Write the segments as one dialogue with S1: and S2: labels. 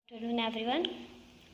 S1: Afternoon everyone.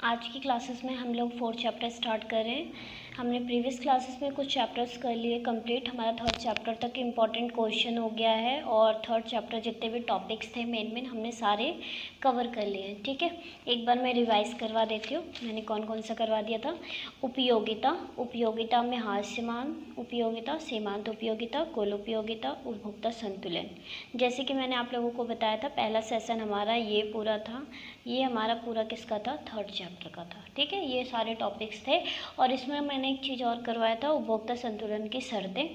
S1: आज की classes में हम लोग 4th चैप्टर स्टार्ट कर रहे हैं। हमने प्रीवियस क्लासेस में कुछ चैप्टर्स कर लिए कंप्लीट। हमारा 3rd चैप्टर तक इम्पॉर्टेंट क्वेश्चन हो गया है और 3rd चैप्टर जितने भी टॉपिक्स थे मेन हमने सारे कवर कर लिए हैं। ठीक है, एक बार मैं रिवाइज करवा देती हूँ। मैंने कौन कौन सा करवा दिया था। उपयोगिता, उपयोगिता में हास्यमान उपयोगिता, सीमांत उपयोगिता, कुल उपयोगिता, उपभोक्ता संतुलन। जैसे कि मैंने आप लोगों को बताया था, पहला सेशन हमारा ये पूरा था। ये हमारा पूरा किसका था, 3rd चैप्टर का था। ठीक है, ये सारे टॉपिक्स थे और इसमें मैंने एक चीज़ और करवाया था, उपभोक्ता संतुलन की शर्तें,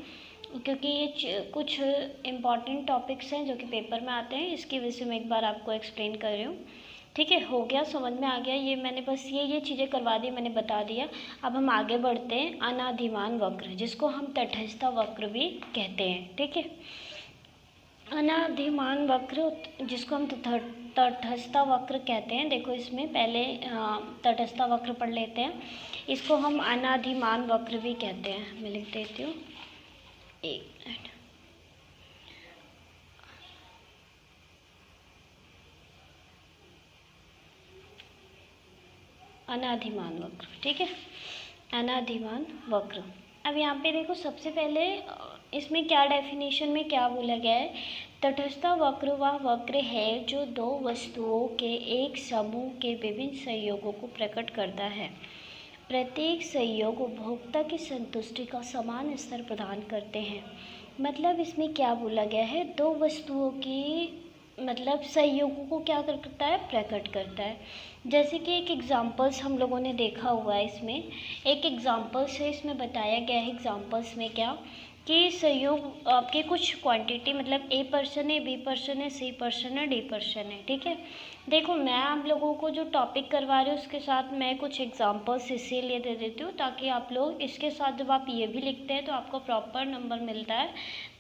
S1: क्योंकि ये कुछ इम्पॉर्टेंट टॉपिक्स हैं जो कि पेपर में आते हैं। इसकी वजह से मैं एक बार आपको एक्सप्लेन कर रही हूँ। ठीक है, हो गया, समझ में आ गया। ये मैंने बस ये चीज़ें करवा दी, मैंने बता दिया। अब हम आगे बढ़ते हैं। अनादिमान वक्र, जिसको हम तटस्थ वक्र भी कहते हैं। ठीक है, अनादिमान वक्र जिसको हम तटस्थ वक्र कहते हैं। देखो, इसमें पहले तटस्थ वक्र पढ़ लेते हैं। इसको हम अनादिमान वक्र भी कहते हैं। मैं लिख देती हूँ, एक मिनट। अनादिमान वक्र, ठीक है, अनादिमान वक्र। अब यहाँ पे देखो, सबसे पहले इसमें क्या डेफिनेशन में क्या बोला गया है। तटस्थ वक्र वह वक्र है जो दो वस्तुओं के एक समूह के विभिन्न संयोगों को प्रकट करता है। प्रत्येक संयोग उपभोक्ता की संतुष्टि का समान स्तर प्रदान करते हैं। मतलब इसमें क्या बोला गया है, दो वस्तुओं की मतलब संयोगों को क्या करता है, प्रकट करता है। जैसे कि एक एग्जांपल्स हम लोगों ने देखा हुआ है। इसमें एक एग्जांपल्स है, इसमें बताया गया है एग्जांपल्स में क्या कि संयोग आपके कुछ क्वांटिटी, मतलब ए पर्सन है, बी पर्सन है, सी पर्सन है, डी पर्सन है। ठीक है, देखो मैं आप लोगों को जो टॉपिक करवा रही हूँ उसके साथ मैं कुछ एग्जांपल्स इसीलिए दे देती हूँ ताकि आप लोग इसके साथ जब आप ये भी लिखते हैं तो आपको प्रॉपर नंबर मिलता है।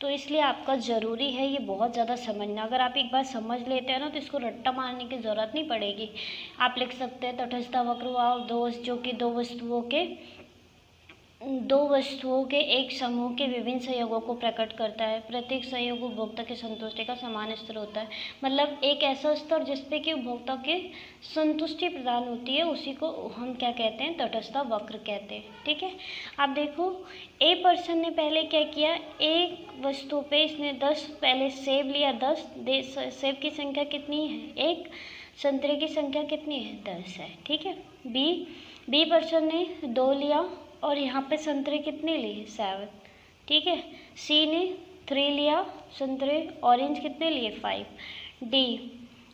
S1: तो इसलिए आपका ज़रूरी है ये बहुत ज़्यादा समझना। अगर आप एक बार समझ लेते हैं ना तो इसको रट्टा मारने की ज़रूरत नहीं पड़ेगी। आप लिख सकते हैं तटस्थ वक्र जो कि दो वस्तुओं के एक समूह के विभिन्न संयोगों को प्रकट करता है। प्रत्येक संयोग उपभोक्ता की संतुष्टि का समान स्तर होता है। मतलब एक ऐसा स्तर जिसपे कि उपभोक्ता की संतुष्टि प्रदान होती है, उसी को हम क्या कहते हैं, तटस्थ वक्र कहते हैं। ठीक है, अब देखो ए पर्सन ने पहले क्या किया, एक वस्तु पे इसने 10 पहले सेब लिया। 10 सेब की संख्या कितनी है, एक। संतरे की संख्या कितनी है, 10 है। ठीक है, बी पर्सन ने 2 लिया और यहाँ पे संतरे कितने लिए, 7। ठीक है, सी ने 3 लिया संतरे, ऑरेंज कितने लिए, 5।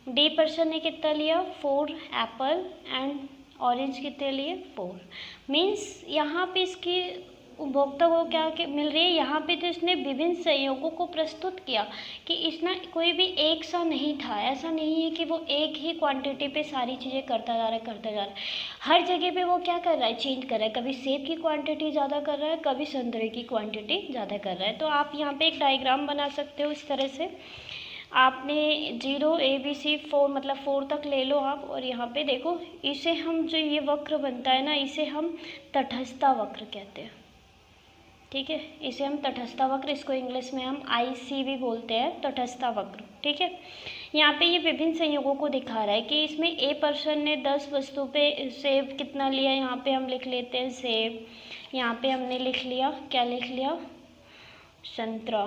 S1: डी पर्सन ने कितना लिया, 4 एप्पल एंड ऑरेंज कितने लिए, 4। मीन्स यहाँ पे इसकी उपभोक्ता को क्या मिल रही है, यहाँ पे तो इसने विभिन्न संयोगों को प्रस्तुत किया कि इसने कोई भी एक सा नहीं था। ऐसा नहीं है कि वो एक ही क्वांटिटी पे सारी चीज़ें करता जा रहा है। हर जगह पे वो क्या कर रहा है, चेंज कर रहा है। कभी सेब की क्वांटिटी ज़्यादा कर रहा है, कभी संतरे की क्वांटिटी ज़्यादा कर रहा है। तो आप यहाँ पे एक डायग्राम बना सकते हो इस तरह से। आपने 0 ABC 4 मतलब 4 तक ले लो आप, और यहाँ पे देखो, इसे हम जो ये वक्र बनता है ना, इसे हम तटस्थ वक्र कहते हैं। ठीक है, इसे हम तटस्थ वक्र, इसको इंग्लिश में हम IC भी बोलते हैं, तटस्थ वक्र। ठीक है, यहाँ पे ये विभिन्न संयोगों को दिखा रहा है कि इसमें ए पर्सन ने 10 वस्तु पे सेब कितना लिया। यहाँ पे हम लिख लेते हैं सेब, यहाँ पे हमने लिख लिया, क्या लिख लिया, संतरा।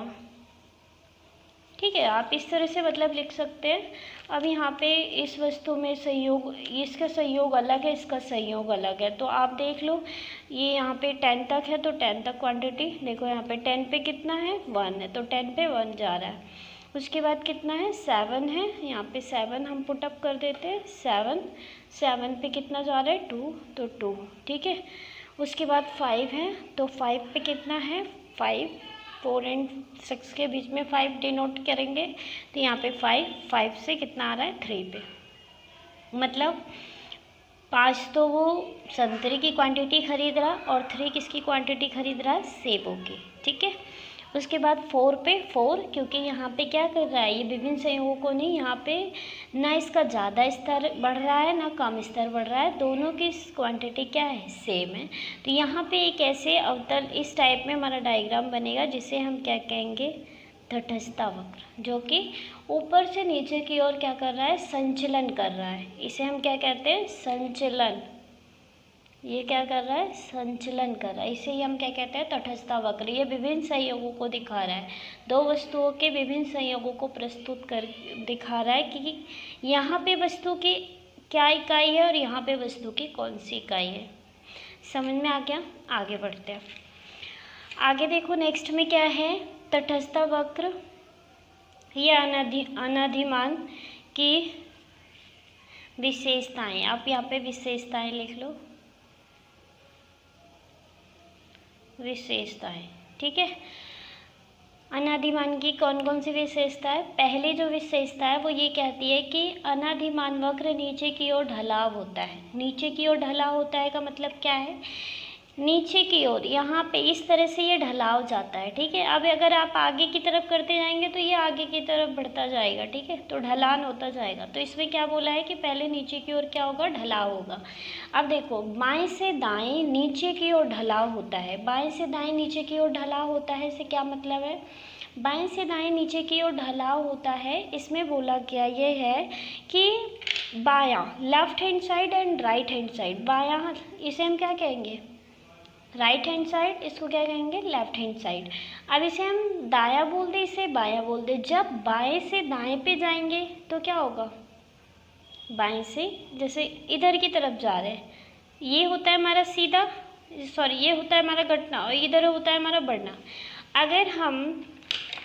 S1: ठीक है, आप इस तरह से मतलब लिख सकते हैं। अब यहाँ पे इस वस्तु में संयोग, इसका संयोग अलग है, इसका संयोग अलग है। तो आप देख लो, ये यहाँ पे 10 तक है तो 10 तक क्वांटिटी देखो, यहाँ पे 10 पे कितना है, 1 है, तो 10 पे 1 जा रहा है। उसके बाद कितना है, 7 है, यहाँ पे 7 हम पुटअप कर देते हैं, 7 पे कितना जा रहा है, 2, तो 2। ठीक है, उसके बाद 5 है, तो 5 पे कितना है, 5। 4 और 6 के बीच में 5 डिनोट करेंगे, तो यहाँ पे 5 से कितना आ रहा है, 3 पे। मतलब 5 तो वो संतरे की क्वांटिटी खरीद रहा और 3 किसकी क्वांटिटी खरीद रहा है, सेबों की। ठीक है, उसके बाद 4 पे 4, क्योंकि यहाँ पे क्या कर रहा है, ये विभिन्न संयोगों को नहीं, यहाँ पे ना इसका ज़्यादा स्तर बढ़ रहा है ना कम स्तर बढ़ रहा है, दोनों की क्वांटिटी क्या है, सेम है। तो यहाँ पे एक ऐसे अवतल इस टाइप में हमारा डायग्राम बनेगा जिसे हम क्या कहेंगे, तटस्थता वक्र, जो कि ऊपर से नीचे की ओर क्या कर रहा है, संचलन कर रहा है। इसे हम क्या कहते हैं, संचलन। ये क्या कर रहा है, संचलन कर रहा है। इसे ही हम क्या कहते हैं, तटस्थता वक्र। ये विभिन्न संयोगों को दिखा रहा है, दो वस्तुओं के विभिन्न संयोगों को प्रस्तुत कर दिखा रहा है कि यहाँ पे वस्तु की क्या इकाई है और यहाँ पे वस्तु की कौन सी इकाई है। समझ में आ गया? आगे बढ़ते हैं। आगे देखो नेक्स्ट में क्या है, तटस्थता वक्र या अनादिमान की विशेषताएं। आप यहाँ पे विशेषताएं लिख लो, विशेषताएं, ठीक है। अनादिमान की कौन कौन सी विशेषता है? पहली जो विशेषता है वो ये कहती है कि अनादिमान वक्र नीचे की ओर ढलाव होता है। नीचे की ओर ढलाव होता है का मतलब क्या है, नीचे की ओर यहाँ पे इस तरह से ये ढलाव जाता है, ठीक है। अब अगर आप आगे की तरफ करते जाएंगे तो ये आगे की तरफ बढ़ता जाएगा, ठीक है, तो ढलान होता जाएगा। तो इसमें क्या बोला है कि पहले नीचे की ओर क्या होगा, ढलाव होगा। अब देखो, बाएं से दाएं नीचे की ओर ढलाव होता है। बाएं से दाएं नीचे की ओर ढलाव होता है, इससे क्या मतलब है, बाएं से दाएं नीचे की ओर ढलाव होता है। इसमें बोला गया ये है कि बायां, left hand side and right hand side. बायां, इसे हम क्या कहेंगे, राइट हैंड साइड, इसको क्या कहेंगे, लेफ्ट हैंड साइड। अब इसे हम दाया बोल दे, इसे बाया बोल दे। जब बाएं से दाएं पे जाएंगे तो क्या होगा, बाएं से जैसे इधर की तरफ जा रहे हैं, ये होता है हमारा सीधा, सॉरी ये होता है हमारा घटना और इधर होता है हमारा बढ़ना। अगर हम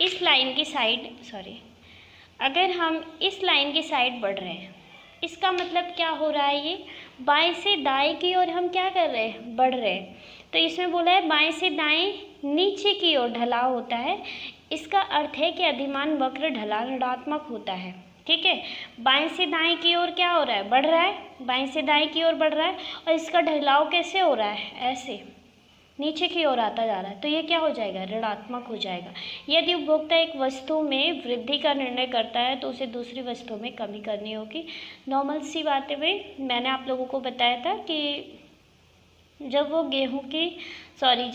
S1: इस लाइन की साइड, सॉरी अगर हम इस लाइन की साइड बढ़ रहे हैं, इसका मतलब क्या हो रहा है, ये बाएं से दाएं की ओर हम क्या कर रहे हैं, बढ़ रहे हैं। तो इसमें बोला है बाएं से दाएं नीचे की ओर ढलाव होता है। इसका अर्थ है कि अधिमान वक्र ढलान ऋणात्मक होता है, ठीक है। बाएं से दाएं की ओर क्या हो रहा है, बढ़ रहा है, बाएं से दाएं की ओर बढ़ रहा है और इसका ढलाव कैसे हो रहा है, ऐसे नीचे की ओर आता जा रहा है। तो ये क्या हो जाएगा, ऋणात्मक हो जाएगा। यदि उपभोक्ता एक वस्तु में वृद्धि का निर्णय करता है तो उसे दूसरी वस्तु में कमी करनी होगी। नॉर्मल सी बातें भाई, मैंने आप लोगों को बताया था कि जब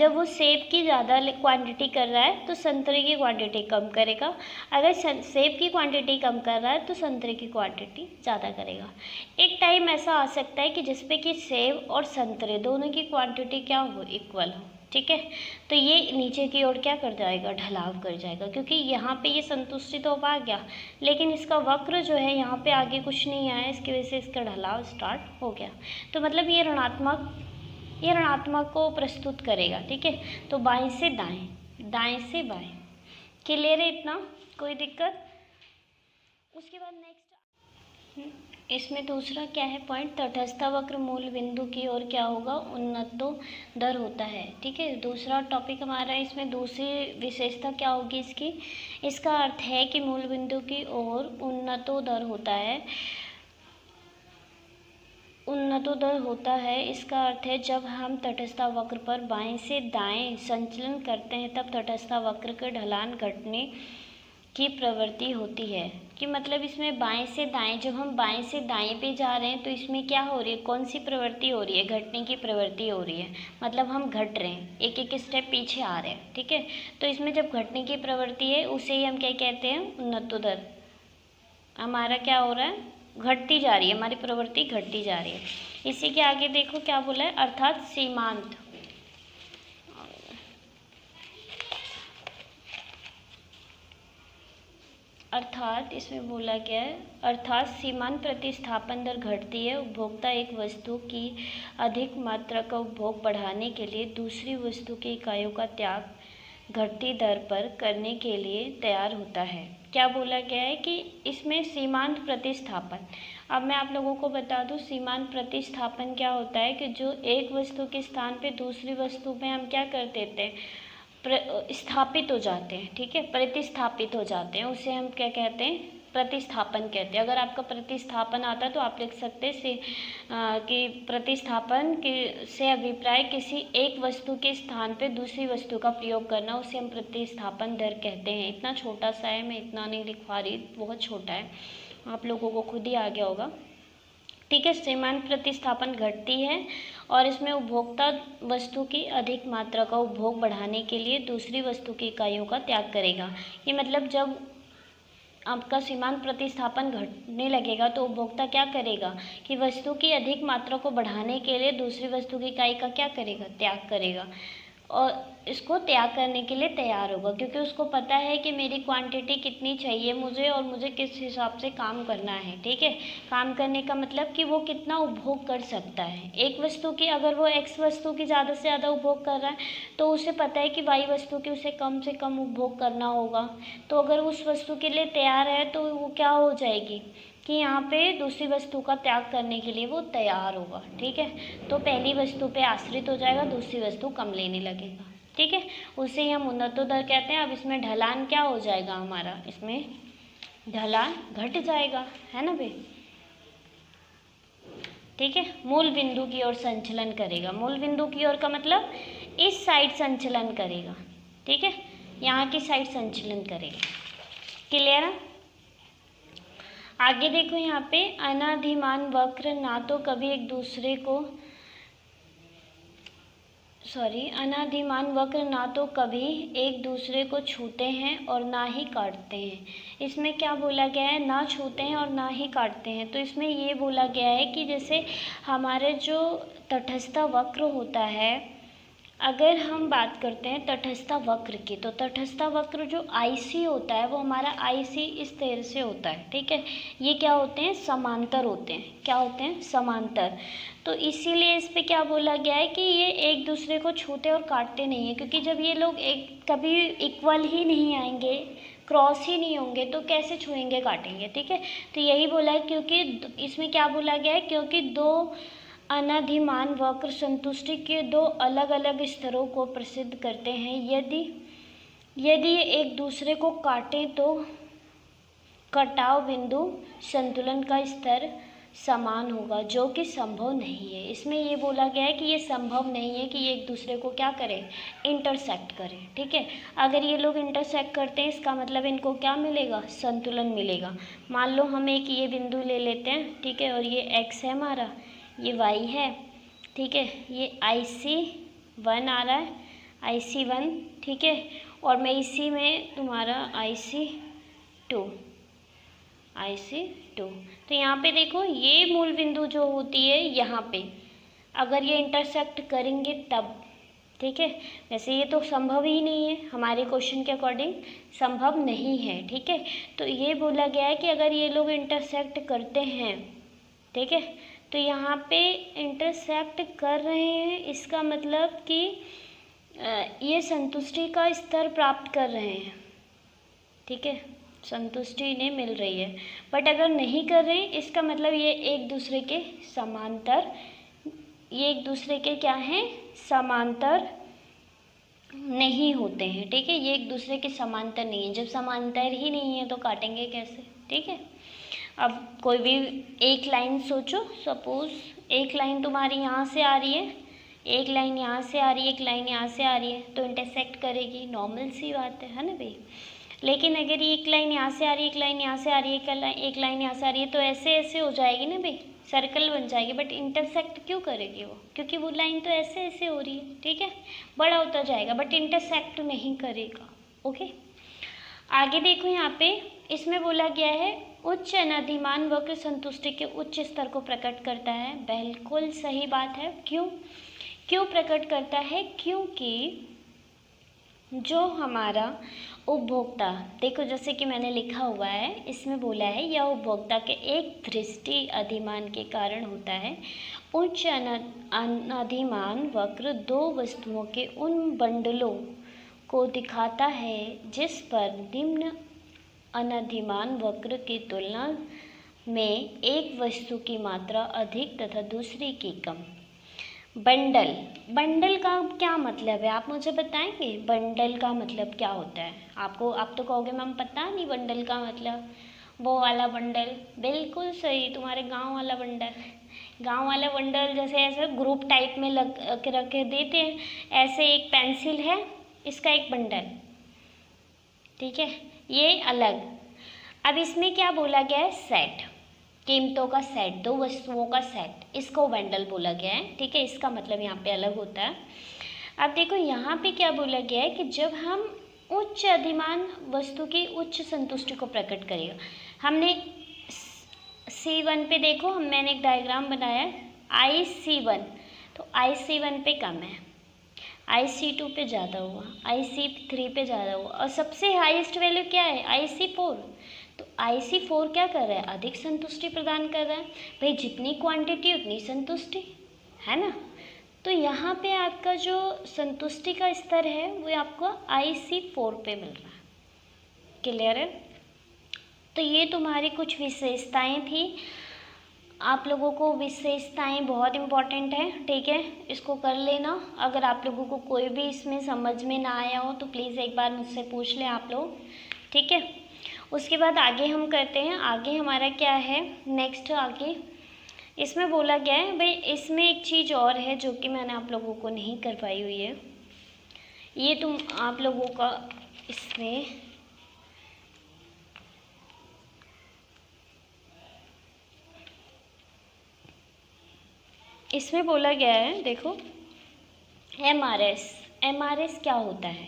S1: वो सेब की ज़्यादा क्वांटिटी कर रहा है तो संतरे की क्वांटिटी कम करेगा। अगर सेब की क्वांटिटी कम कर रहा है तो संतरे की क्वांटिटी ज़्यादा करेगा। एक टाइम ऐसा आ सकता है कि जिसपे कि सेब और संतरे दोनों की क्वांटिटी क्या हो, इक्वल हो, ठीक है। तो ये नीचे की ओर क्या कर जाएगा, ढलाव कर जाएगा, क्योंकि यहाँ पे ये संतुष्टि तो आ गया, लेकिन इसका वक्र जो है यहाँ पे आगे कुछ नहीं आया, इसकी वजह से इसका ढलाव स्टार्ट हो गया। तो मतलब ये ऋणात्मक को प्रस्तुत करेगा, ठीक है। तो बाएं से दाएं, दाएं से बाएं, क्लियर है इतना, कोई दिक्कत? उसके बाद नेक्स्ट इसमें दूसरा क्या है पॉइंट, तटस्थता वक्र मूल बिंदु की ओर क्या होगा, उन्नतो दर होता है, ठीक है। दूसरा टॉपिक हमारा इसमें दूसरी विशेषता क्या होगी इसकी, इसका अर्थ है कि मूल बिंदु की ओर उन्नतो दर होता है। उन्नतोदर होता है, इसका अर्थ है जब हम तटस्थता वक्र पर बाएं से दाएं संचलन करते हैं तब तटस्थता वक्र के ढलान घटने की प्रवृत्ति होती है। कि मतलब इसमें बाएं से दाएं, जब हम बाएं से दाएं पे जा रहे हैं तो इसमें क्या हो रही है, कौन सी प्रवृत्ति हो रही है, घटने की प्रवृत्ति हो रही है। मतलब हम घट रहे हैं, एक एक स्टेप पीछे आ रहे हैं, ठीक है। तो इसमें जब घटने की प्रवृत्ति है उसे ही हम क्या कहते हैं, उन्नतोदर। हमारा क्या हो रहा है, घटती जा रही है, हमारी प्रवृत्ति घटती जा रही है। इसी के आगे देखो क्या बोला है, अर्थात सीमांत, अर्थात इसमें बोला गया है, अर्थात सीमांत प्रतिस्थापन दर घटती है। उपभोक्ता एक वस्तु की अधिक मात्रा का उपभोग बढ़ाने के लिए दूसरी वस्तु की इकाइयों का त्याग घटती दर पर करने के लिए तैयार होता है। क्या बोला गया है कि इसमें सीमांत प्रतिस्थापन, अब मैं आप लोगों को बता दूं सीमांत प्रतिस्थापन क्या होता है कि जो एक वस्तु के स्थान पे दूसरी वस्तु में हम क्या कर देते हैं, स्थापित हो जाते हैं, ठीक है, प्रतिस्थापित हो जाते हैं, उसे हम क्या कहते हैं, प्रतिस्थापन कहते हैं। अगर आपका प्रतिस्थापन आता है तो आप लिख सकते हैं कि प्रतिस्थापन से अभिप्राय किसी एक वस्तु के स्थान पे दूसरी वस्तु का प्रयोग करना, उसे हम प्रतिस्थापन दर कहते हैं। इतना छोटा सा है, मैं इतना नहीं लिखवा रही, बहुत छोटा है, आप लोगों को खुद ही आ गया होगा। ठीक है, सीमांत प्रतिस्थापन घटती है और इसमें उपभोक्ता वस्तु की अधिक मात्रा का उपभोग बढ़ाने के लिए दूसरी वस्तु की इकाइयों का त्याग करेगा। ये मतलब जब आपका सीमांत प्रतिस्थापन घटने लगेगा तो उपभोक्ता क्या करेगा कि वस्तु की अधिक मात्रा को बढ़ाने के लिए दूसरी वस्तु की इकाई का क्या करेगा, त्याग करेगा, और इसको त्याग करने के लिए तैयार होगा, क्योंकि उसको पता है कि मेरी क्वांटिटी कितनी चाहिए मुझे और मुझे किस हिसाब से काम करना है। ठीक है, काम करने का मतलब कि वो कितना उपभोग कर सकता है। एक वस्तु की अगर वो एक्स वस्तु की ज़्यादा से ज़्यादा उपभोग कर रहा है तो उसे पता है कि वाई वस्तु की उसे कम से कम उपभोग करना होगा। तो अगर उस वस्तु के लिए तैयार है तो वो क्या हो जाएगी कि यहाँ पे दूसरी वस्तु का त्याग करने के लिए वो तैयार होगा। ठीक है, तो पहली वस्तु पे आश्रित हो जाएगा, दूसरी वस्तु कम लेने लगेगा। ठीक है, उसे ही हम उन्नतोदर कहते हैं। अब इसमें ढलान क्या हो जाएगा हमारा, इसमें ढलान घट जाएगा, है ना भाई। ठीक है, मूल बिंदु की ओर संचलन करेगा। मूल बिंदु की ओर का मतलब इस साइड संचलन करेगा। ठीक है, यहाँ की साइड संचलन करेगा। क्लियर है। आगे देखो यहाँ पे अनादिमान वक्र ना तो कभी एक दूसरे को अनादिमान वक्र ना तो कभी एक दूसरे को छूते हैं और ना ही काटते हैं। इसमें क्या बोला गया है, ना छूते हैं और ना ही काटते हैं। तो इसमें ये बोला गया है कि जैसे हमारे जो तटस्थ वक्र होता है, अगर हम बात करते हैं तटस्थ वक्र की, तो तटस्थ वक्र जो आईसी होता है वो हमारा आईसी इस तरह से होता है। ठीक है, ये क्या होते हैं, समांतर होते हैं। क्या होते हैं, समांतर। तो इसीलिए इस पे क्या बोला गया है कि ये एक दूसरे को छूते और काटते नहीं है, क्योंकि जब ये लोग एक कभी इक्वल ही नहीं आएंगे, क्रॉस ही नहीं होंगे, तो कैसे छुएंगे काटेंगे। ठीक है, तो यही बोला है, क्योंकि इसमें क्या बोला गया है, क्योंकि दो अनादिमान वक्र संतुष्टि के दो अलग अलग स्तरों को प्रसिद्ध करते हैं। यदि ये एक दूसरे को काटे तो कटाव बिंदु संतुलन का स्तर समान होगा, जो कि संभव नहीं है। इसमें ये बोला गया है कि ये संभव नहीं है कि ये एक दूसरे को क्या करें, इंटरसेक्ट करें। ठीक है, अगर ये लोग इंटरसेक्ट करते हैं इसका मतलब इनको क्या मिलेगा, संतुलन मिलेगा। मान लो हम एक ये बिंदु ले लेते हैं, ठीक है, और ये x है हमारा, ये y है। ठीक है, ये IC1 आ रहा है, IC1। ठीक है, और मैं इसी में तुम्हारा IC2। तो यहाँ पे देखो ये मूल बिंदु जो होती है यहाँ पे अगर ये इंटरसेक्ट करेंगे तब। ठीक है, वैसे ये तो संभव ही नहीं है, हमारे क्वेश्चन के अकॉर्डिंग संभव नहीं है। ठीक है, तो ये बोला गया है कि अगर ये लोग इंटरसेक्ट करते हैं, ठीक है, तो यहाँ पे इंटरसेक्ट कर रहे हैं, इसका मतलब कि ये संतुष्टि का स्तर प्राप्त कर रहे हैं। ठीक है, संतुष्टि इन्हें मिल रही है। बट अगर नहीं कर रहे हैं इसका मतलब ये एक दूसरे के समांतर, ये एक दूसरे के क्या हैं, समांतर नहीं होते हैं। ठीक है, ये एक दूसरे के समांतर नहीं है। जब समांतर ही नहीं है तो काटेंगे कैसे। ठीक है, अब कोई भी एक लाइन सोचो, सपोज एक लाइन तुम्हारी यहाँ से आ रही है, एक लाइन यहाँ से आ रही है, एक लाइन यहाँ से आ रही है, तो इंटरसेक्ट करेगी, नॉर्मल सी बात है ना भाई। लेकिन अगर एक लाइन यहाँ से आ रही है, एक लाइन यहाँ से आ रही है, एक लाइन यहाँ से आ रही है, तो ऐसे ऐसे हो जाएगी ना भाई, सर्कल बन जाएगी। बट इंटरसेक्ट क्यों करेगी वो, क्योंकि वो लाइन तो ऐसे ऐसे हो रही है। ठीक है, बड़ा होता जाएगा बट इंटरसेक्ट नहीं करेगा। ओके, आगे देखो यहाँ पे इसमें बोला गया है उच्च अनादिमान वक्र संतुष्टि के उच्च स्तर को प्रकट करता है। बिल्कुल सही बात है। क्यों प्रकट करता है, क्योंकि जो हमारा उपभोक्ता, देखो जैसे कि मैंने लिखा हुआ है इसमें बोला है यह उपभोक्ता के एक दृष्टि अधिमान के कारण होता है। उच्च अनादिमान वक्र दो वस्तुओं के उन बंडलों को दिखाता है जिस पर निम्न अनादिमान वक्र की तुलना में एक वस्तु की मात्रा अधिक तथा दूसरी की कम। बंडल का क्या मतलब है, आप मुझे बताएंगे बंडल का मतलब क्या होता है। आपको आप तो कहोगे मैम पता नहीं बंडल का मतलब, वो वाला बंडल। बिल्कुल सही, तुम्हारे गांव वाला बंडल जैसे ऐसे ग्रुप टाइप में रख के देते हैं, ऐसे एक पेंसिल है इसका एक बंडल। ठीक है, ये अलग। अब इसमें क्या बोला गया है, सेट। कीमतों का सेट, दो वस्तुओं का सेट, इसको बंडल बोला गया है। ठीक है, इसका मतलब यहाँ पे अलग होता है। अब देखो यहाँ पे क्या बोला गया है कि जब हम उच्च अधिमान वस्तु की उच्च संतुष्टि को प्रकट करेगा। हमने C1 पे देखो, मैंने एक डायग्राम बनाया है IC1, तो IC1 पे कम है, IC2 पे ज़्यादा हुआ, IC3 पे ज़्यादा हुआ, और सबसे हाईएस्ट वैल्यू क्या है IC4। तो IC4 क्या कर रहा है, अधिक संतुष्टि प्रदान कर रहा है। भाई जितनी क्वांटिटी उतनी संतुष्टि, है ना। तो यहाँ पे आपका जो संतुष्टि का स्तर है वो आपको IC4 पे मिल रहा है। क्लियर है। तो ये तुम्हारी कुछ विशेषताएं थी। आप लोगों को विशेषताएं बहुत इम्पॉर्टेंट है, ठीक है, इसको कर लेना। अगर आप लोगों को कोई भी इसमें समझ में ना आया हो तो प्लीज़ एक बार मुझसे पूछ लें आप लोग, ठीक है। उसके बाद आगे हम करते हैं, आगे हमारा क्या है नेक्स्ट। आगे इसमें बोला गया है, भाई इसमें एक चीज़ और है जो कि मैंने आप लोगों को नहीं करवाई हुई है। ये तुम आप लोगों का इसमें बोला गया है, देखो MRS क्या होता है।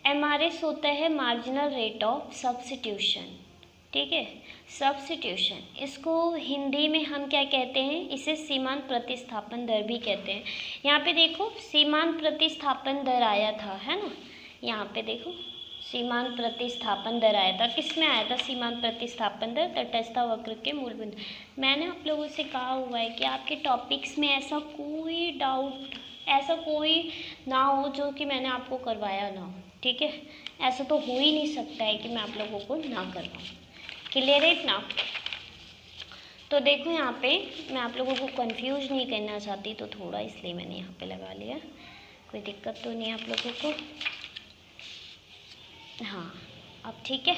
S1: MRS होता है मार्जिनल रेट ऑफ सब्स्टिट्यूशन, ठीक है, सब्स्टिट्यूशन। इसको हिंदी में हम क्या कहते हैं, इसे सीमांत प्रतिस्थापन दर भी कहते हैं। यहाँ पे देखो सीमांत प्रतिस्थापन दर आया था, है ना, यहाँ पे देखो सीमांत प्रतिस्थापन दर आया था। किस में आया था सीमांत प्रतिस्थापन दर, तटस्थ वक्र के मूल बिंदु। मैंने आप लोगों से कहा हुआ है कि आपके टॉपिक्स में ऐसा कोई डाउट, ऐसा कोई ना हो जो कि मैंने आपको करवाया ना हो, ठीक है। ऐसा तो हो ही नहीं सकता है कि मैं आप लोगों को ना करवाऊँ। क्लियर है इतना। तो देखो यहाँ पे मैं आप लोगों को कंफ्यूज नहीं करना चाहती, तो थोड़ा इसलिए मैंने यहाँ पे लगा लिया। कोई दिक्कत तो नहीं आप लोगों को। हाँ अब ठीक है,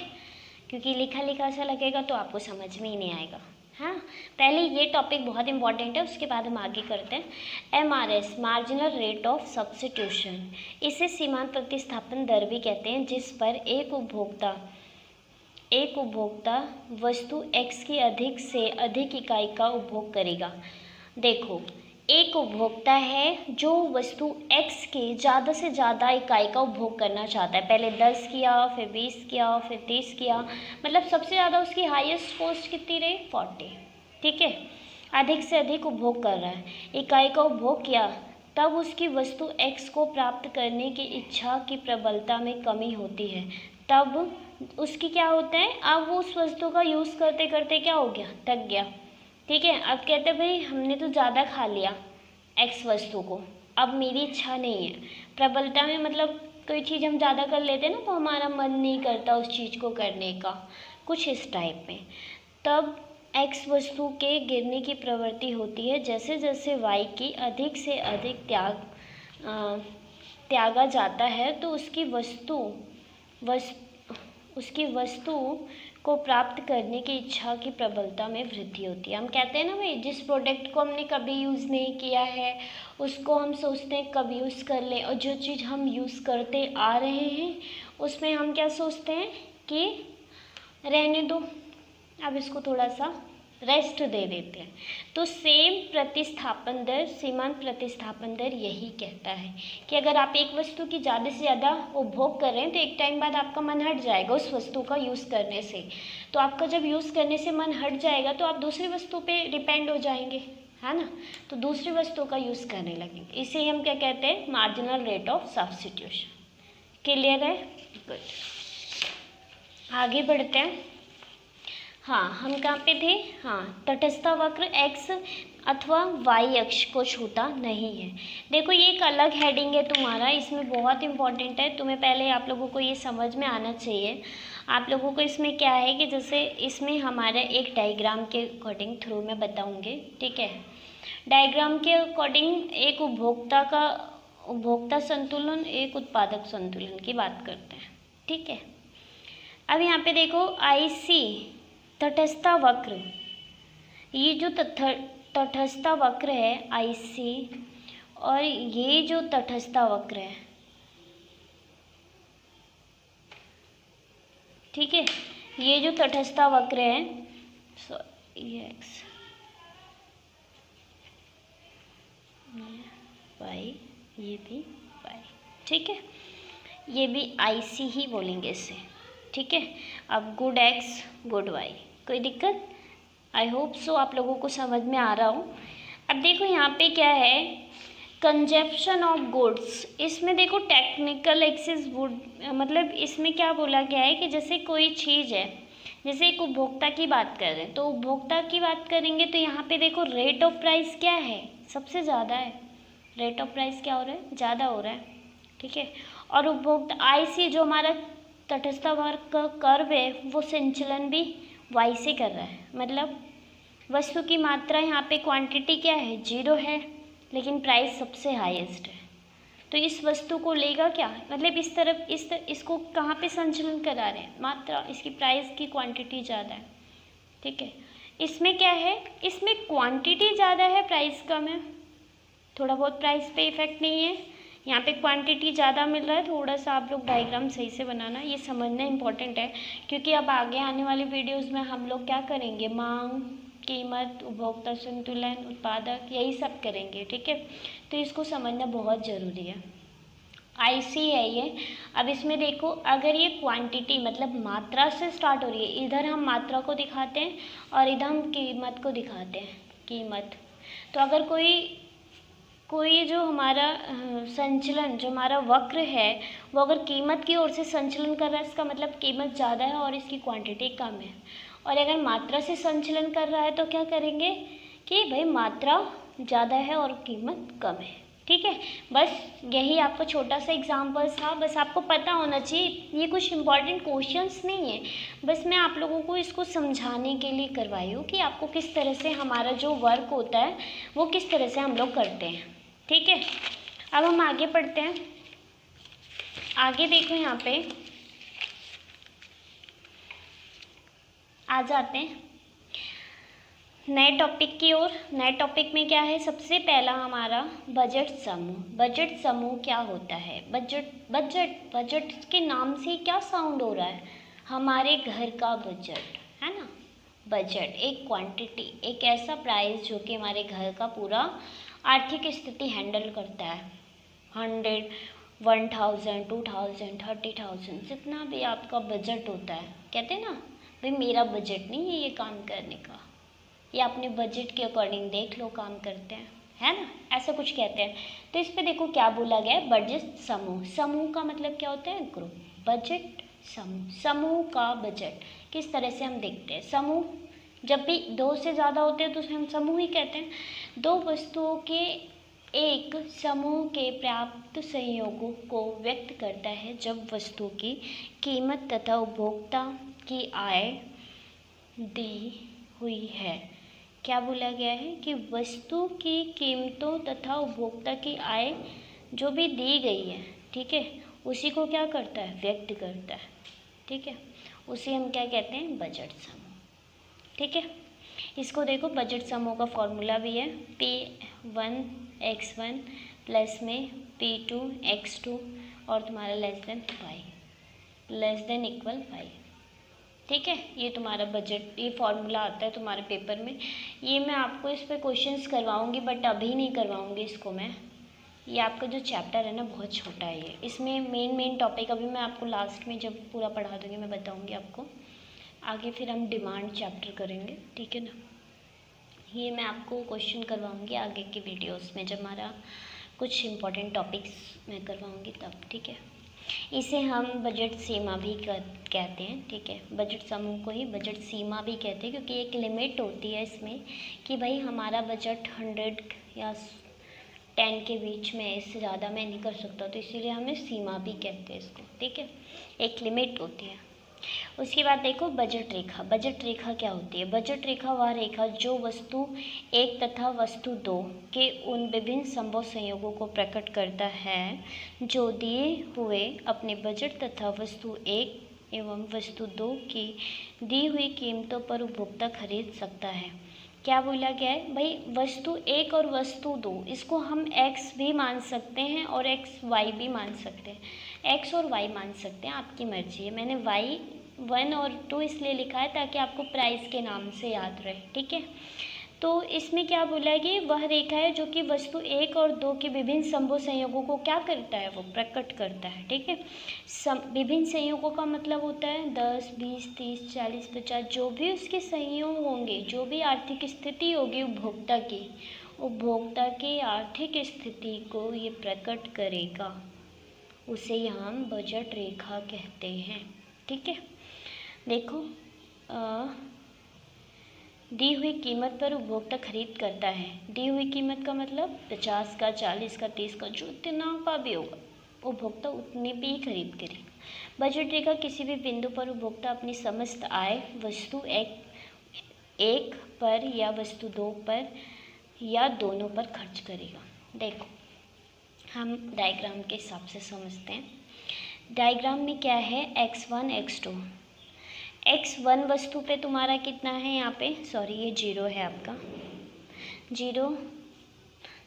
S1: क्योंकि लिखा लिखा सा लगेगा तो आपको समझ में ही नहीं आएगा। हाँ, पहले ये टॉपिक बहुत इंपॉर्टेंट है, उसके बाद हम आगे करते हैं। MRS marginal rate of substitution, इसे सीमांत प्रतिस्थापन दर भी कहते हैं, जिस पर एक उपभोक्ता वस्तु X की अधिक से अधिक इकाई का उपभोग करेगा। देखो एक उपभोक्ता है जो वस्तु X के ज़्यादा से ज़्यादा इकाई का उपभोग करना चाहता है। पहले 10 किया, फिर 20 किया, फिर 30 किया, मतलब सबसे ज़्यादा उसकी हाईएस्ट कॉस्ट कितनी रही 40, ठीक है। अधिक से अधिक उपभोग कर रहा है, इकाई का उपभोग किया, तब उसकी वस्तु X को प्राप्त करने की इच्छा की प्रबलता में कमी होती है। तब उसकी क्या होता है, अब वो उस वस्तु का यूज़ करते करते क्या हो गया, थक गया, ठीक है। अब कहते हैं भाई हमने तो ज़्यादा खा लिया X वस्तु को, अब मेरी इच्छा नहीं है। प्रबलता में मतलब कोई चीज़ हम ज़्यादा कर लेते हैं ना, तो हमारा मन नहीं करता उस चीज़ को करने का, कुछ इस टाइप में। तब X वस्तु के गिरने की प्रवृत्ति होती है। जैसे जैसे Y की अधिक से अधिक त्यागा जाता है, तो उसकी वस्तु को प्राप्त करने की इच्छा की प्रबलता में वृद्धि होती है। हम कहते हैं ना भाई, जिस प्रोडक्ट को हमने कभी यूज़ नहीं किया है उसको हम सोचते हैं कब यूज़ कर लें, और जो चीज़ हम यूज़ करते आ रहे हैं उसमें हम क्या सोचते हैं कि रहने दो, अब इसको थोड़ा सा रेस्ट दे देते हैं। तो सेम प्रतिस्थापन दर, सीमांत प्रतिस्थापन दर यही कहता है कि अगर आप एक वस्तु की ज़्यादा से ज़्यादा उपभोग कर रहे हैं तो एक टाइम बाद आपका मन हट जाएगा उस वस्तु का यूज़ करने से। तो आपका जब यूज़ करने से मन हट जाएगा तो आप दूसरी वस्तु पे डिपेंड हो जाएंगे, है ना, तो दूसरी वस्तु का यूज़ करने लगेंगे। इसे हम क्या कहते हैं, marginal rate of substitution. Clear है, गुड। आगे बढ़ते हैं। हाँ, हम कहाँ पे थे, हाँ, तटस्थ वक्र X अथवा Y अक्ष को छूता नहीं है। देखो ये एक अलग हेडिंग है तुम्हारा, इसमें बहुत इंपॉर्टेंट है, तुम्हें पहले आप लोगों को ये समझ में आना चाहिए। आप लोगों को इसमें क्या है कि जैसे इसमें हमारे एक डायग्राम के अकॉर्डिंग थ्रू मैं बताऊँगी, ठीक है। डायग्राम के अकॉर्डिंग एक उपभोक्ता संतुलन, एक उत्पादक संतुलन की बात करते हैं, ठीक है। अब यहाँ पे देखो IC तटस्थ वक्र, ये जो तटस्थ वक्र है IC, और ये जो तटस्थ वक्र है, ठीक है, ये जो तटस्थ वक्र है, ये एक्स, वाई, ये भी वाई, ठीक है। ये भी IC ही बोलेंगे इसे, ठीक है। अब गुड एक्स गुड वाई, कोई दिक्कत? आई होप सो आप लोगों को समझ में आ रहा हो। अब देखो यहाँ पे क्या है, कंजप्शन ऑफ गुड्स। इसमें देखो टेक्निकल एक्सेस वुड, मतलब इसमें क्या बोला गया है कि जैसे कोई चीज़ है, जैसे एक उपभोक्ता की बात कर रहे हैं, तो उपभोक्ता की बात करेंगे तो यहाँ पे देखो रेट ऑफ प्राइस क्या है, सबसे ज़्यादा है। रेट ऑफ प्राइस क्या हो रहा है, ज़्यादा हो रहा है, ठीक है। और उपभोक्ता IC जो हमारा तटस्थ वर्ग का कर्व है, वो संचलन भी Y से कर रहा है। मतलब वस्तु की मात्रा यहाँ पे क्वांटिटी क्या है, 0 है, लेकिन प्राइस सबसे हाईएस्ट है। तो इस वस्तु को लेगा क्या, मतलब इस तरफ इसको कहाँ पे संचलन करा रहे हैं, मात्रा, इसकी प्राइस की क्वांटिटी ज़्यादा है, ठीक है। इसमें क्या है, इसमें क्वांटिटी ज़्यादा है, प्राइस कम है। थोड़ा बहुत प्राइस पे इफेक्ट नहीं है, यहाँ पे क्वांटिटी ज़्यादा मिल रहा है। थोड़ा सा आप लोग डायग्राम सही से बनाना, ये समझना इंपॉर्टेंट है, क्योंकि अब आगे आने वाली वीडियोज़ में हम लोग क्या करेंगे, मांग, कीमत, उपभोक्ता संतुलन, उत्पादक, यही सब करेंगे, ठीक है। तो इसको समझना बहुत ज़रूरी है। IC है ये। अब इसमें देखो, अगर ये क्वांटिटी मतलब मात्रा से स्टार्ट हो रही है, इधर हम मात्रा को दिखाते हैं और इधर हम कीमत को दिखाते हैं, कीमत। तो अगर कोई जो हमारा संचलन, जो हमारा वक्र है, वो अगर कीमत की ओर से संचलन कर रहा है, इसका मतलब कीमत ज़्यादा है और इसकी क्वांटिटी कम है। और अगर मात्रा से संचलन कर रहा है तो क्या करेंगे कि भाई मात्रा ज़्यादा है और कीमत कम है, ठीक है। बस यही आपको छोटा सा एग्जाम्पल्स था, बस आपको पता होना चाहिए। ये कुछ इंपॉर्टेंट क्वेश्चंस नहीं है, बस मैं आप लोगों को इसको समझाने के लिए करवाई हूँ कि आपको किस तरह से हमारा जो वर्क होता है वो किस तरह से हम लोग करते हैं, ठीक है। अब हम आगे पढ़ते हैं। आगे देखो, यहाँ पे आ जाते हैं नए टॉपिक की ओर। नए टॉपिक में क्या है, सबसे पहला हमारा बजट समूह। बजट समूह क्या होता है, बजट के नाम से क्या साउंड हो रहा है, हमारे घर का बजट है ना। बजट एक क्वांटिटी, एक ऐसा प्राइस जो कि हमारे घर का पूरा आर्थिक स्थिति हैंडल करता है। 100, 1000, 2000, 30,000, जितना भी आपका बजट होता है, कहते हैं ना भाई मेरा बजट नहीं है ये काम करने का, ये अपने बजट के अकॉर्डिंग देख लो काम करते हैं, है ना, ऐसा कुछ कहते हैं। तो इस पे देखो क्या बोला गया है, बजट समूह। समूह का मतलब क्या होता है, ग्रुप। बजट समूह, समूह का बजट किस तरह से हम देखते हैं। समूह जब भी 2 से ज़्यादा होते हैं तो उसे हम समूह ही कहते हैं। 2 वस्तुओं के एक समूह के प्राप्त संयोगों को व्यक्त करता है जब वस्तु की कीमत तथा उपभोक्ता की आय दी हुई है। क्या बोला गया है कि वस्तु की कीमतों तथा उपभोक्ता की आय जो भी दी गई है, ठीक है, उसी को क्या करता है, व्यक्त करता है, ठीक है। उसे हम क्या कहते हैं, बजट समूह, ठीक है। इसको देखो, बजट समूह का फॉर्मूला भी है P1 x1 प्लस में P2 x2 और तुम्हारा लेस देन इक्वल 5, ठीक है। ये तुम्हारा बजट, ये फॉर्मूला आता है तुम्हारे पेपर में। ये मैं आपको इस पे क्वेश्चंस करवाऊंगी, बट अभी नहीं करवाऊंगी इसको मैं। ये आपका जो चैप्टर है ना बहुत छोटा है ये, इसमें मेन टॉपिक अभी मैं आपको लास्ट में जब पूरा पढ़ा दूँगी मैं बताऊँगी आपको। आगे फिर हम डिमांड चैप्टर करेंगे, ठीक है ना। ये मैं आपको क्वेश्चन करवाऊँगी आगे की वीडियोज़ में, जब हमारा कुछ इंपॉर्टेंट टॉपिक्स मैं करवाऊँगी तब, ठीक है। इसे हम बजट सीमा भी कहते हैं, ठीक है। बजट समूह को ही बजट सीमा भी कहते हैं, क्योंकि एक लिमिट होती है इसमें कि भाई हमारा बजट 100 या 10 के बीच में, इससे ज़्यादा मैं नहीं कर सकता, तो इसीलिए हमें सीमा भी कहते हैं इसको, ठीक है। एक लिमिट होती है। उसके बाद देखो बजट रेखा। बजट रेखा क्या होती है, बजट रेखा वह रेखा जो वस्तु 1 तथा वस्तु 2 के उन विभिन्न संभव संयोगों को प्रकट करता है जो दिए हुए अपने बजट तथा वस्तु 1 एवं वस्तु 2 की दी हुई कीमतों पर उपभोक्ता खरीद सकता है। क्या बोला गया है भाई, वस्तु 1 और वस्तु 2, इसको हम x भी मान सकते हैं और y भी मान सकते हैं। x और y मान सकते हैं, आपकी मर्जी है। मैंने y 1 और 2 इसलिए लिखा है ताकि आपको प्राइस के नाम से याद रहे, ठीक है। तो इसमें क्या बोला है कि वह रेखा है जो कि वस्तु 1 और 2 के विभिन्न संभव संयोगों को क्या करता है, वो प्रकट करता है, ठीक है। विभिन्न संयोगों का मतलब होता है 10, 20, 30, 40, 50 जो भी उसके संयोग होंगे, जो भी आर्थिक स्थिति होगी उपभोक्ता की आर्थिक स्थिति को ये प्रकट करेगा, उसे हम बजट रेखा कहते हैं, ठीक है। देखो दी हुई कीमत पर उपभोक्ता खरीद करता है। दी हुई कीमत का मतलब 50 का, 40 का, 30 का, जो इतना का भी होगा उपभोक्ता उतने पे ही खरीद करेगा। बजट रेखा किसी भी बिंदु पर उपभोक्ता अपनी समस्त आय वस्तु एक पर या वस्तु 2 पर या दोनों पर खर्च करेगा। देखो हम डायग्राम के हिसाब से समझते हैं। डायग्राम में क्या है, x1 x2। x1 वस्तु पे तुम्हारा कितना है, यहाँ पे सॉरी ये 0 है आपका, 0,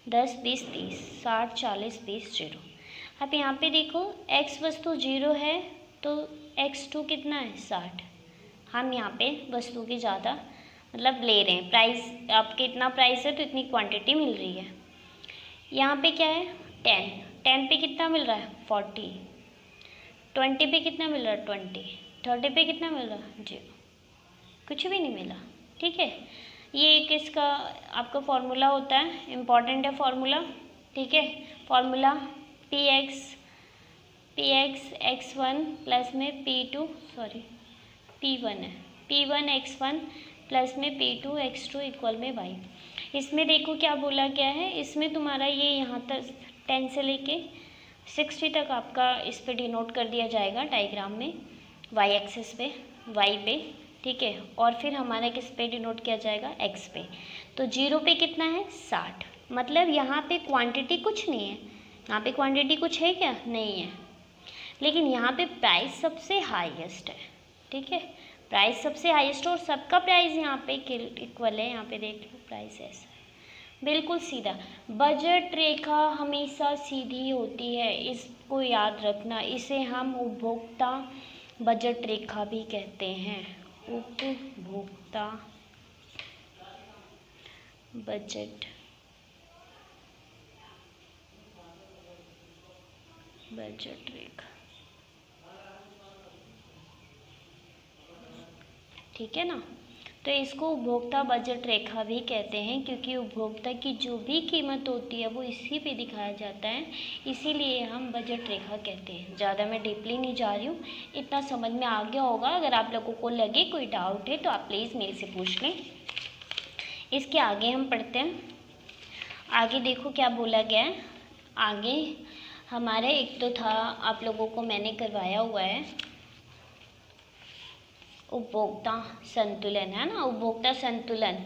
S1: 10, 20, 30, 60, 40, 20, 0। अब यहाँ पे देखो x वस्तु 0 है तो x2 कितना है, 60। हम यहाँ पे वस्तु की ज़्यादा मतलब ले रहे हैं, प्राइस आपके इतना प्राइस है तो इतनी क्वांटिटी मिल रही है। यहाँ पे क्या है, 10 पे कितना मिल रहा है, 40, 20 पे कितना मिल रहा है, 20, 30 पे कितना मिल रहा है, 0, कुछ भी नहीं मिला, ठीक है। ये एक इसका आपका फॉर्मूला होता है, इम्पॉर्टेंट है फॉर्मूला, ठीक है। फॉर्मूला Px x1 प्लस में P1 है, P1 x1 प्लस में P2 x2 इक्वल में y। इसमें देखो क्या बोला गया है, इसमें तुम्हारा ये यहाँ तक 10 से लेके 60 तक आपका इस पे डिनोट कर दिया जाएगा डायग्राम में, y एक्सिस पे, y पे, ठीक है। और फिर हमारा किस पे डिनोट किया जाएगा, x पे। तो 0 पे कितना है, 60, मतलब यहाँ पे क्वांटिटी कुछ नहीं है। यहाँ पे क्वांटिटी कुछ है क्या, नहीं है, लेकिन यहाँ पे प्राइस सबसे हाईएस्ट है, ठीक है। प्राइस सबसे हाईएस्ट और सबका प्राइस यहाँ पे इक्वल है। यहाँ पे देख लो प्राइस ऐसा है, बिल्कुल सीधा। बजट रेखा हमेशा सीधी होती है, इसको याद रखना। इसे हम उपभोक्ता बजट रेखा भी कहते हैं, उपभोक्ता बजट रेखा, ठीक है ना। तो इसको उपभोक्ता बजट रेखा भी कहते हैं क्योंकि उपभोक्ता की जो भी कीमत होती है वो इसी पे दिखाया जाता है, इसीलिए हम बजट रेखा कहते हैं। ज़्यादा मैं डीपली नहीं जा रही हूँ, इतना समझ में आ गया होगा। अगर आप लोगों को लगे कोई डाउट है तो आप प्लीज़ मेरे से पूछ लें। इसके आगे हम पढ़ते हैं। आगे देखो क्या बोला गया है। आगे हमारे एक तो था, आप लोगों को मैंने करवाया हुआ है, उपभोक्ता संतुलन, है ना। उपभोक्ता संतुलन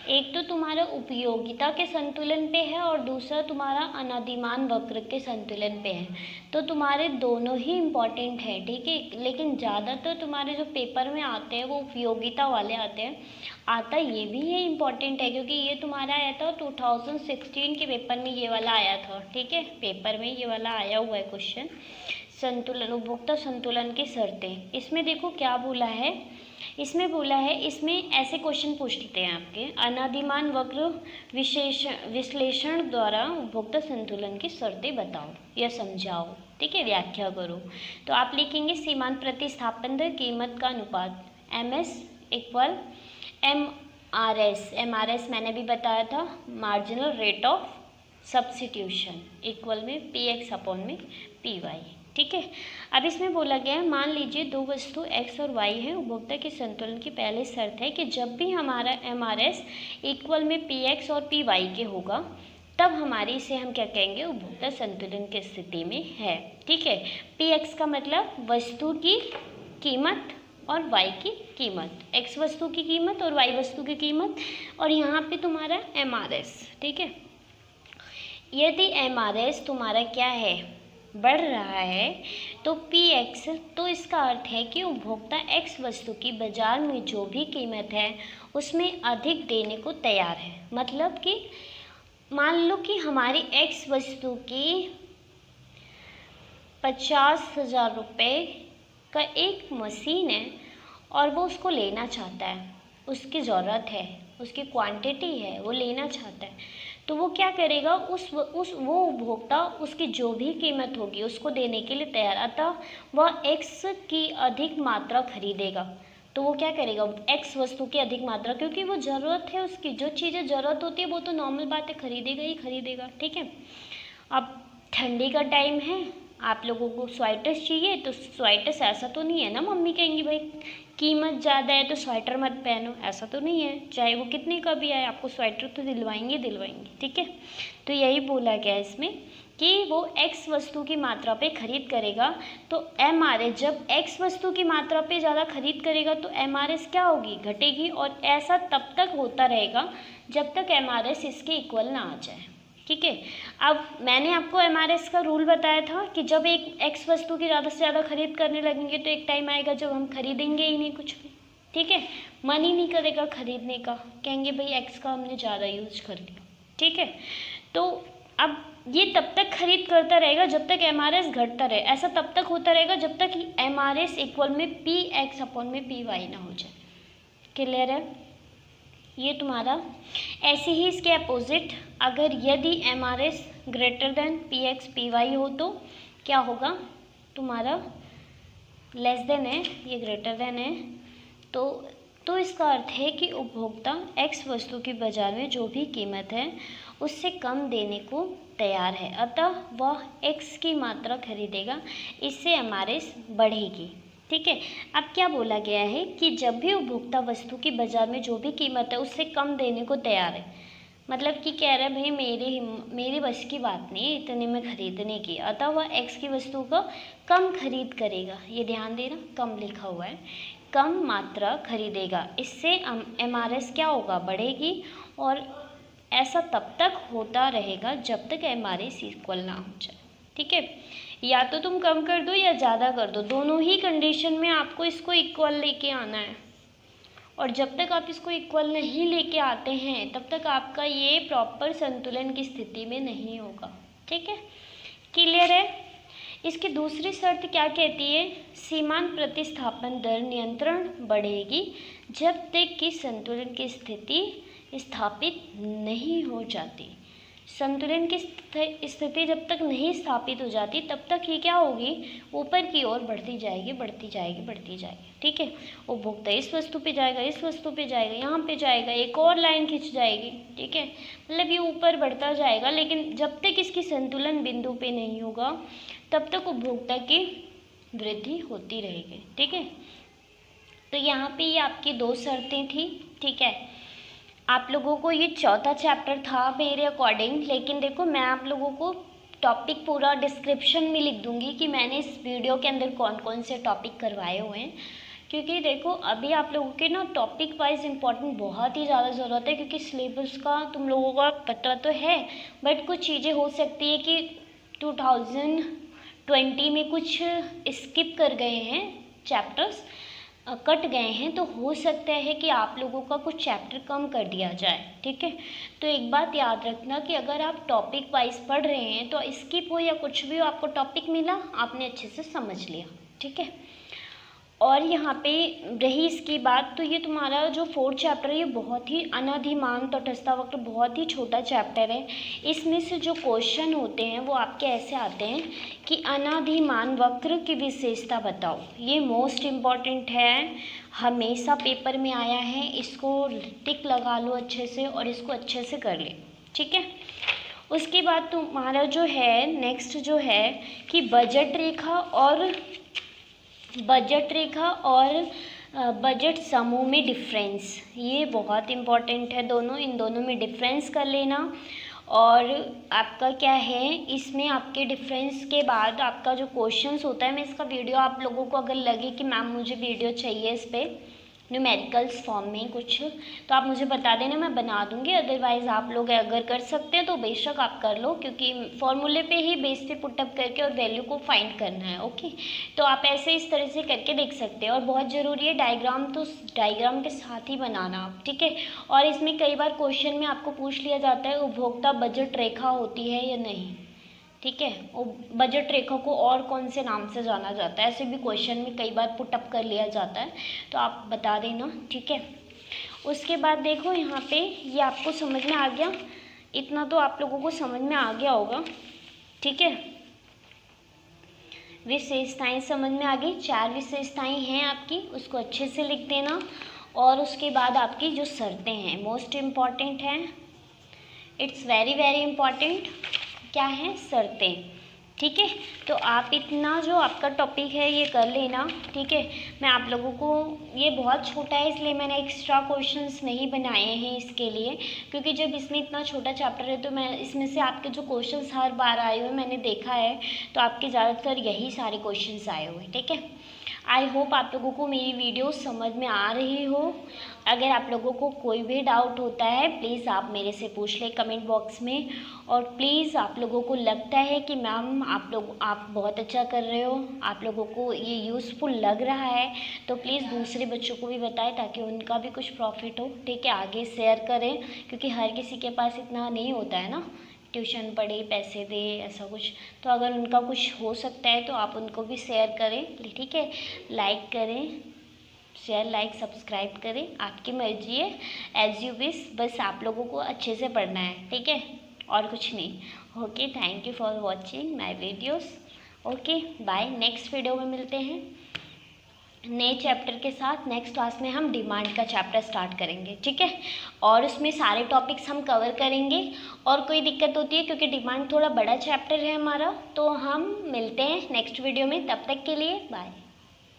S1: एक तो तुम्हारा उपयोगिता के संतुलन पे है और दूसरा तुम्हारा अनादिमान वक्र के संतुलन पे है। तो तुम्हारे दोनों ही इम्पॉर्टेंट है, ठीक है। लेकिन ज़्यादातर तुम्हारे जो पेपर में आते हैं वो उपयोगिता वाले आते हैं। आता ये भी है इम्पॉर्टेंट है क्योंकि ये तुम्हारा आया था 2016 के पेपर में, ये वाला आया था, ठीक है। पेपर में ये वाला आया हुआ है क्वेश्चन, संतुलन, उपभोक्ता संतुलन की शर्तें। इसमें देखो क्या बोला है, इसमें बोला है, इसमें ऐसे क्वेश्चन पूछते हैं आपके, अनादिमान वक्र विश्लेषण द्वारा उपभोक्ता संतुलन की शर्तें बताओ या समझाओ, ठीक है, व्याख्या करो। तो आप लिखेंगे सीमांत प्रतिस्थापन दर कीमत का अनुपात MS इक्वल MRS मैंने भी बताया था, marginal rate of substitution equal में PX अपॉन में PY, ठीक है। अब इसमें बोला गया है, मान लीजिए दो वस्तु x और y है। उपभोक्ता के संतुलन की पहली शर्त है कि जब भी हमारा MRS इक्वल में PX और PY के होगा तब हमारी इसे हम क्या कहेंगे, उपभोक्ता संतुलन की स्थिति में है, ठीक है। PX का मतलब वस्तु की कीमत और y की कीमत, x वस्तु की कीमत और y वस्तु की कीमत, और यहाँ पे तुम्हारा MRS, ठीक है। यदि MRS तुम्हारा क्या है, बढ़ रहा है तो PX, तो इसका अर्थ है कि उपभोक्ता X वस्तु की बाजार में जो भी कीमत है उसमें अधिक देने को तैयार है। मतलब कि मान लो कि हमारी X वस्तु की 50,000 रुपये का एक मशीन है और वो उसको लेना चाहता है, उसकी ज़रूरत है, उसकी क्वांटिटी है, वो लेना चाहता है, तो वो क्या करेगा, वो उपभोक्ता उसकी जो भी कीमत होगी उसको देने के लिए तैयार, अतः वह एक्स की अधिक मात्रा खरीदेगा। तो वो क्या करेगा, एक्स वस्तु की अधिक मात्रा, क्योंकि वो ज़रूरत है उसकी, जो चीज़ें ज़रूरत होती है वो तो नॉर्मल बात है, खरीदेगा ही खरीदेगा। ठीक है, अब ठंडी का टाइम है, आप लोगों को स्वेटर्स चाहिए, तो स्वेटर्स ऐसा तो नहीं है ना मम्मी कहेंगी भाई कीमत ज़्यादा है तो स्वेटर मत पहनो, ऐसा तो नहीं है, चाहे वो कितने का भी आए आपको स्वेटर तो दिलवाएंगे। ठीक है, तो यही बोला गया इसमें कि वो एक्स वस्तु की मात्रा पे खरीद करेगा, तो एम आर एस, जब एक्स वस्तु की मात्रा पे ज़्यादा खरीद करेगा तो एम आर एस क्या होगी, घटेगी, और ऐसा तब तक होता रहेगा जब तक एम आर एस इसके इक्वल ना आ जाए। ठीक है, अब मैंने आपको एम आर एस का रूल बताया था कि जब एक एक्स वस्तु की ज़्यादा से ज़्यादा खरीद करने लगेंगे तो एक टाइम आएगा जब हम खरीदेंगे ही नहीं कुछ भी। ठीक है, मन ही नहीं करेगा खरीदने का, कहेंगे भाई एक्स का हमने ज़्यादा यूज कर लिया। ठीक है, तो अब ये तब तक खरीद करता रहेगा जब तक एम आर एस घटता रहे, ऐसा तब तक होता रहेगा जब तक एम आर एस इक्वल में पी एक्स अपॉन में पी वाई ना हो जाए। क्लियर है, ये तुम्हारा। ऐसे ही इसके अपोजिट, अगर यदि M R S greater than P X P Y हो तो क्या होगा, तुम्हारा लेस देन है, ये ग्रेटर देन है, तो इसका अर्थ है कि उपभोक्ता एक्स वस्तु की बाजार में जो भी कीमत है उससे कम देने को तैयार है, अतः वह एक्स की मात्रा खरीदेगा, इससे एम आर एस बढ़ेगी। ठीक है, अब क्या बोला गया है कि जब भी उपभोक्ता वस्तु की बाजार में जो भी कीमत है उससे कम देने को तैयार है, मतलब कि कह रहा है भाई मेरे बस की बात नहीं इतने में खरीदने की, अतः वह एक्स की वस्तु को कम खरीद करेगा। ये ध्यान देना, कम लिखा हुआ है, कम मात्रा खरीदेगा, इससे एम आर एस क्या होगा, बढ़ेगी, और ऐसा तब तक होता रहेगा जब तक एम आर एस इक्वल ना हो जाए। ठीक है, या तो तुम कम कर दो या ज़्यादा कर दो, दोनों ही कंडीशन में आपको इसको इक्वल लेके आना है, और जब तक आप इसको इक्वल नहीं लेके आते हैं तब तक आपका ये प्रॉपर संतुलन की स्थिति में नहीं होगा। ठीक है, क्लियर है। इसकी दूसरी शर्त क्या कहती है, सीमांत प्रतिस्थापन दर नियंत्रण बढ़ेगी जब तक कि संतुलन की स्थिति स्थापित नहीं हो जाती। संतुलन की स्थिति जब तक नहीं स्थापित हो जाती तब तक ये क्या होगी, ऊपर की ओर बढ़ती जाएगी, बढ़ती जाएगी, बढ़ती जाएगी। ठीक है, उपभोक्ता इस वस्तु पे जाएगा, इस वस्तु पे जाएगा, यहाँ पे जाएगा, एक और लाइन खिंच जाएगी। ठीक है, मतलब ये ऊपर बढ़ता जाएगा, लेकिन जब तक इसकी संतुलन बिंदु पे नहीं होगा तब तक उपभोक्ता की वृद्धि होती रहेगी। ठीक है, तो यहाँ पे ये आपकी दो शर्तें थी। ठीक है, आप लोगों को ये चौथा चैप्टर था मेरे अकॉर्डिंग, लेकिन देखो मैं आप लोगों को टॉपिक पूरा डिस्क्रिप्शन में लिख दूंगी कि मैंने इस वीडियो के अंदर कौन कौन से टॉपिक करवाए हुए हैं, क्योंकि देखो अभी आप लोगों के ना टॉपिक वाइज इम्पोर्टेंट बहुत ही ज़्यादा ज़रूरत है, क्योंकि सिलेबस का तुम लोगों का पता तो है, बट कुछ चीज़ें हो सकती है कि 2020 में कुछ स्किप कर गए हैं, चैप्टर्स कट गए हैं, तो हो सकता है कि आप लोगों का कुछ चैप्टर कम कर दिया जाए। ठीक है, तो एक बात याद रखना कि अगर आप टॉपिक वाइज पढ़ रहे हैं तो स्किप हो या कुछ भी हो, आपको टॉपिक मिला, आपने अच्छे से समझ लिया। ठीक है, और यहाँ पे रही इसकी बात, तो ये तुम्हारा जो 4th चैप्टर है ये बहुत ही अनादिमान तटस्था वक्र बहुत ही छोटा चैप्टर है। इसमें से जो क्वेश्चन होते हैं वो आपके ऐसे आते हैं कि अनादिमान वक्र की विशेषता बताओ। ये मोस्ट इम्पॉर्टेंट है, हमेशा पेपर में आया है, इसको टिक लगा लो अच्छे से और इसको अच्छे से कर ले। ठीक है, उसके बाद तुम्हारा जो है नेक्स्ट जो है कि बजट रेखा और बजट समूह में डिफरेंस, ये बहुत इम्पॉर्टेंट है, इन दोनों में डिफरेंस कर लेना। और आपका क्या है, इसमें आपके डिफरेंस के बाद आपका जो क्वेश्चंस होता है, मैं इसका वीडियो आप लोगों को अगर लगे कि मैम मुझे वीडियो चाहिए इस पर न्यूमेरिकल्स फॉर्म में कुछ, तो आप मुझे बता देना, मैं बना दूंगी। अदरवाइज़ आप लोग अगर कर सकते हैं तो बेशक आप कर लो, क्योंकि फॉर्मूले पे ही बेस पे पुटअप करके और वैल्यू को फाइंड करना है। ओके, तो आप ऐसे इस तरह से करके देख सकते हैं। और बहुत ज़रूरी है डायग्राम, तो डायग्राम के साथ ही बनाना आप। ठीक है, और इसमें कई बार क्वेश्चन में आपको पूछ लिया जाता है उपभोक्ता बजट रेखा होती है या नहीं। ठीक है। और बजट रेखा को और कौन से नाम से जाना जाता है, ऐसे भी क्वेश्चन में कई बार पुटअप कर लिया जाता है, तो आप बता देना, ठीक है। उसके बाद देखो यहाँ पे ये आपको समझ में आ गया, इतना तो आप लोगों को समझ में आ गया होगा, ठीक है। विशेषताएं समझ में आ गई, 4 विशेषताएं हैं आपकी, उसको अच्छे से लिख देना। और उसके बाद आपकी जो शर्तें हैं मोस्ट इम्पॉर्टेंट हैं, इट्स वेरी वेरी इम्पॉर्टेंट, क्या है, शर्तें, ठीक है। तो आप इतना जो आपका टॉपिक है ये कर लेना, ठीक है। मैं आप लोगों को, ये बहुत छोटा है इसलिए मैंने एक्स्ट्रा क्वेश्चंस नहीं बनाए हैं इसके लिए, क्योंकि जब इसमें इतना छोटा चैप्टर है तो मैं इसमें से आपके जो क्वेश्चंस हर बार आए हुए मैंने देखा है, तो आपके ज़्यादातर यही सारे क्वेश्चंस आए हुए, ठीक है। आई होप आप लोगों को मेरी वीडियो समझ में आ रही हो। अगर आप लोगों को कोई भी डाउट होता है प्लीज़ आप मेरे से पूछ लें कमेंट बॉक्स में। और प्लीज़ आप लोगों को लगता है कि मैम आप बहुत अच्छा कर रहे हो, आप लोगों को ये यूज़फुल लग रहा है, तो प्लीज़ दूसरे बच्चों को भी बताएं ताकि उनका भी कुछ प्रॉफिट हो, ठीक है। आगे शेयर करें, क्योंकि हर किसी के पास इतना नहीं होता है ना, ट्यूशन पढ़े पैसे दे ऐसा कुछ, तो अगर उनका कुछ हो सकता है तो आप उनको भी शेयर करें, ठीक है। लाइक करें, शेयर लाइक सब्सक्राइब करें, आपकी मर्जी है, एज यू विश, बस आप लोगों को अच्छे से पढ़ना है, ठीक है, और कुछ नहीं। Okay, thank you for watching my videos. Okay bye, next video में मिलते हैं नए चैप्टर के साथ। नेक्स्ट क्लास में हम डिमांड का चैप्टर स्टार्ट करेंगे, ठीक है, और उसमें सारे टॉपिक्स हम कवर करेंगे। और कोई दिक्कत होती है क्योंकि डिमांड थोड़ा बड़ा चैप्टर है हमारा, तो हम मिलते हैं नेक्स्ट वीडियो में, तब तक के लिए बाय।